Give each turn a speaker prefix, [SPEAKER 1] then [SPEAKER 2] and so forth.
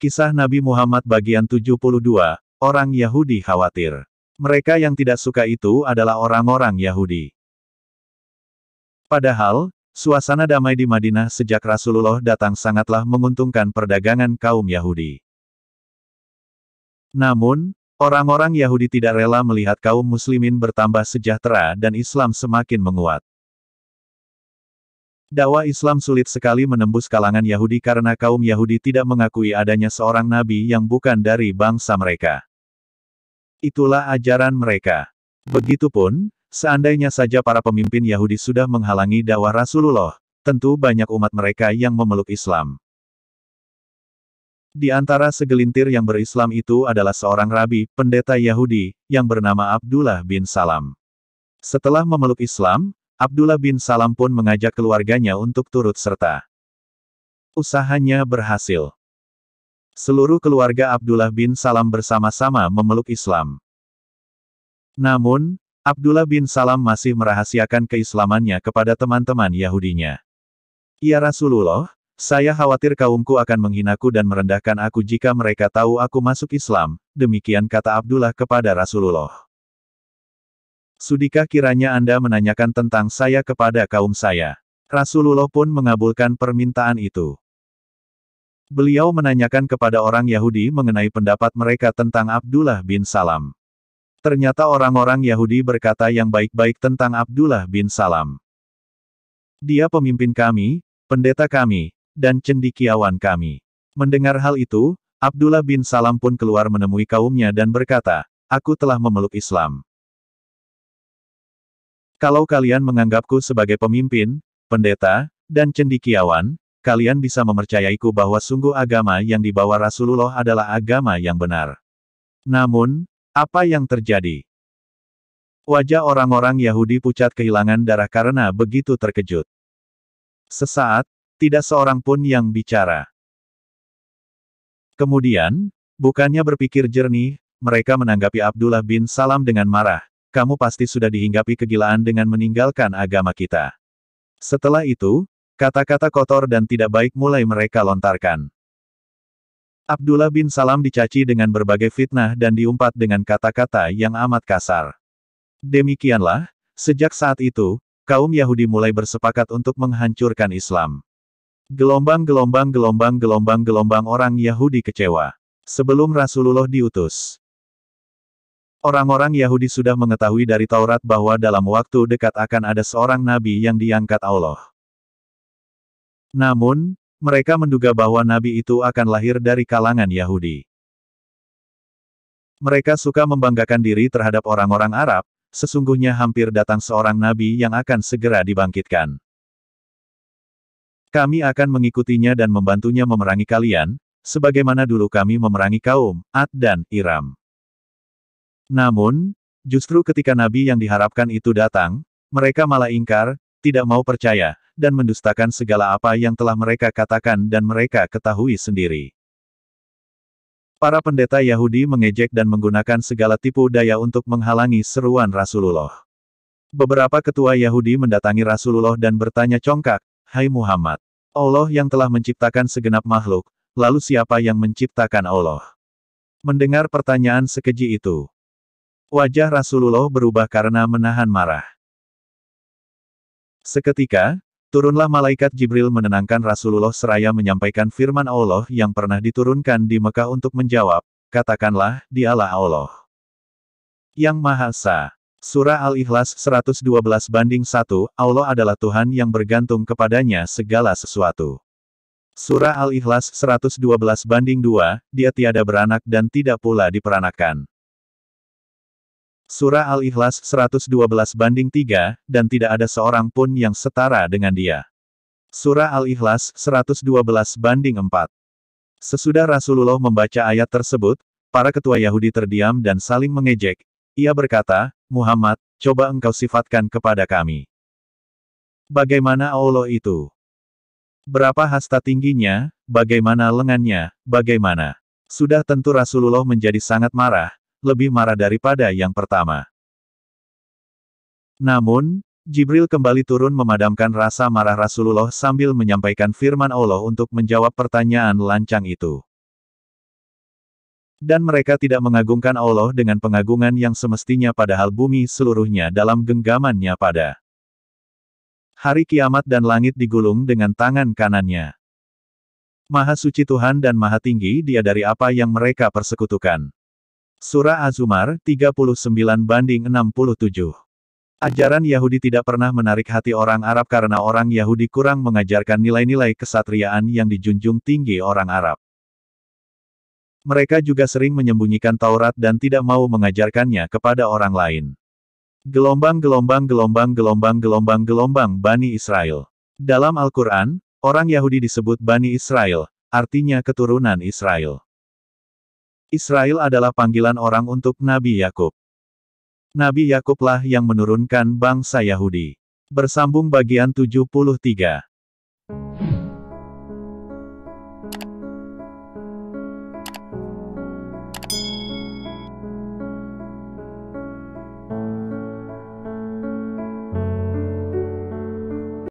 [SPEAKER 1] Kisah Nabi Muhammad bagian 72, orang Yahudi khawatir. Mereka yang tidak suka itu adalah orang-orang Yahudi. Padahal, suasana damai di Madinah sejak Rasulullah datang sangatlah menguntungkan perdagangan kaum Yahudi. Namun, orang-orang Yahudi tidak rela melihat kaum muslimin bertambah sejahtera dan Islam semakin menguat. Dakwah Islam sulit sekali menembus kalangan Yahudi karena kaum Yahudi tidak mengakui adanya seorang nabi yang bukan dari bangsa mereka. Itulah ajaran mereka. Begitupun, seandainya saja para pemimpin Yahudi sudah menghalangi dakwah Rasulullah, tentu banyak umat mereka yang memeluk Islam. Di antara segelintir yang berislam itu adalah seorang rabi, pendeta Yahudi, yang bernama Abdullah bin Salam. Setelah memeluk Islam, Abdullah bin Salam pun mengajak keluarganya untuk turut serta. Usahanya berhasil. Seluruh keluarga Abdullah bin Salam bersama-sama memeluk Islam. Namun, Abdullah bin Salam masih merahasiakan keislamannya kepada teman-teman Yahudinya. "Ya Rasulullah, saya khawatir kaumku akan menghinaku dan merendahkan aku jika mereka tahu aku masuk Islam," demikian kata Abdullah kepada Rasulullah. "Sudikah kiranya Anda menanyakan tentang saya kepada kaum saya?" Rasulullah pun mengabulkan permintaan itu. Beliau menanyakan kepada orang Yahudi mengenai pendapat mereka tentang Abdullah bin Salam. Ternyata orang-orang Yahudi berkata yang baik-baik tentang Abdullah bin Salam. "Dia pemimpin kami, pendeta kami, dan cendekiawan kami." Mendengar hal itu, Abdullah bin Salam pun keluar menemui kaumnya dan berkata, "Aku telah memeluk Islam. Kalau kalian menganggapku sebagai pemimpin, pendeta, dan cendekiawan, kalian bisa mempercayaiku bahwa sungguh agama yang dibawa Rasulullah adalah agama yang benar." Namun, apa yang terjadi? Wajah orang-orang Yahudi pucat kehilangan darah karena begitu terkejut. Sesaat, tidak seorang pun yang bicara. Kemudian, bukannya berpikir jernih, mereka menanggapi Abdullah bin Salam dengan marah. "Kamu pasti sudah dihinggapi kegilaan dengan meninggalkan agama kita." Setelah itu, kata-kata kotor dan tidak baik mulai mereka lontarkan. Abdullah bin Salam dicaci dengan berbagai fitnah dan diumpat dengan kata-kata yang amat kasar. Demikianlah, sejak saat itu, kaum Yahudi mulai bersepakat untuk menghancurkan Islam. Gelombang orang Yahudi kecewa. Sebelum Rasulullah diutus, orang-orang Yahudi sudah mengetahui dari Taurat bahwa dalam waktu dekat akan ada seorang nabi yang diangkat Allah. Namun, mereka menduga bahwa nabi itu akan lahir dari kalangan Yahudi. Mereka suka membanggakan diri terhadap orang-orang Arab, sesungguhnya hampir datang seorang nabi yang akan segera dibangkitkan. Kami akan mengikutinya dan membantunya memerangi kalian, sebagaimana dulu kami memerangi kaum Ad dan Iram. Namun, justru ketika nabi yang diharapkan itu datang, mereka malah ingkar, tidak mau percaya, dan mendustakan segala apa yang telah mereka katakan dan mereka ketahui sendiri. Para pendeta Yahudi mengejek dan menggunakan segala tipu daya untuk menghalangi seruan Rasulullah. Beberapa ketua Yahudi mendatangi Rasulullah dan bertanya congkak, "Hai Muhammad, Allah yang telah menciptakan segenap makhluk, lalu siapa yang menciptakan Allah?" Mendengar pertanyaan sekeji itu, wajah Rasulullah berubah karena menahan marah. Seketika, turunlah malaikat Jibril menenangkan Rasulullah seraya menyampaikan firman Allah yang pernah diturunkan di Mekah untuk menjawab, "Katakanlah, Dialah Allah yang Maha Esa." Surah Al-Ikhlas 112/1, Allah adalah Tuhan yang bergantung kepadanya segala sesuatu. Surah Al-Ikhlas 112/2, Dia tiada beranak dan tidak pula diperanakan. Surah Al-Ikhlas 112/3, dan tidak ada seorang pun yang setara dengan Dia. Surah Al-Ikhlas 112/4. Sesudah Rasulullah membaca ayat tersebut, para ketua Yahudi terdiam dan saling mengejek. Ia berkata, "Muhammad, coba engkau sifatkan kepada kami. Bagaimana Allah itu? Berapa hasta tingginya, bagaimana lengannya, bagaimana?" Sudah tentu Rasulullah menjadi sangat marah, lebih marah daripada yang pertama. Namun, Jibril kembali turun memadamkan rasa marah Rasulullah sambil menyampaikan firman Allah untuk menjawab pertanyaan lancang itu. Dan mereka tidak mengagungkan Allah dengan pengagungan yang semestinya padahal bumi seluruhnya dalam genggamannya pada hari kiamat dan langit digulung dengan tangan kanannya. Maha suci Tuhan dan maha tinggi Dia dari apa yang mereka persekutukan. Surah Az-Zumar, 39-67. Ajaran Yahudi tidak pernah menarik hati orang Arab karena orang Yahudi kurang mengajarkan nilai-nilai kesatriaan yang dijunjung tinggi orang Arab. Mereka juga sering menyembunyikan Taurat dan tidak mau mengajarkannya kepada orang lain. Gelombang-gelombang Bani Israel. Dalam Al-Quran, orang Yahudi disebut Bani Israel, artinya keturunan Israel. Israel adalah panggilan orang untuk Nabi Yakub. Nabi Yakublah yang menurunkan bangsa Yahudi. Bersambung bagian 73.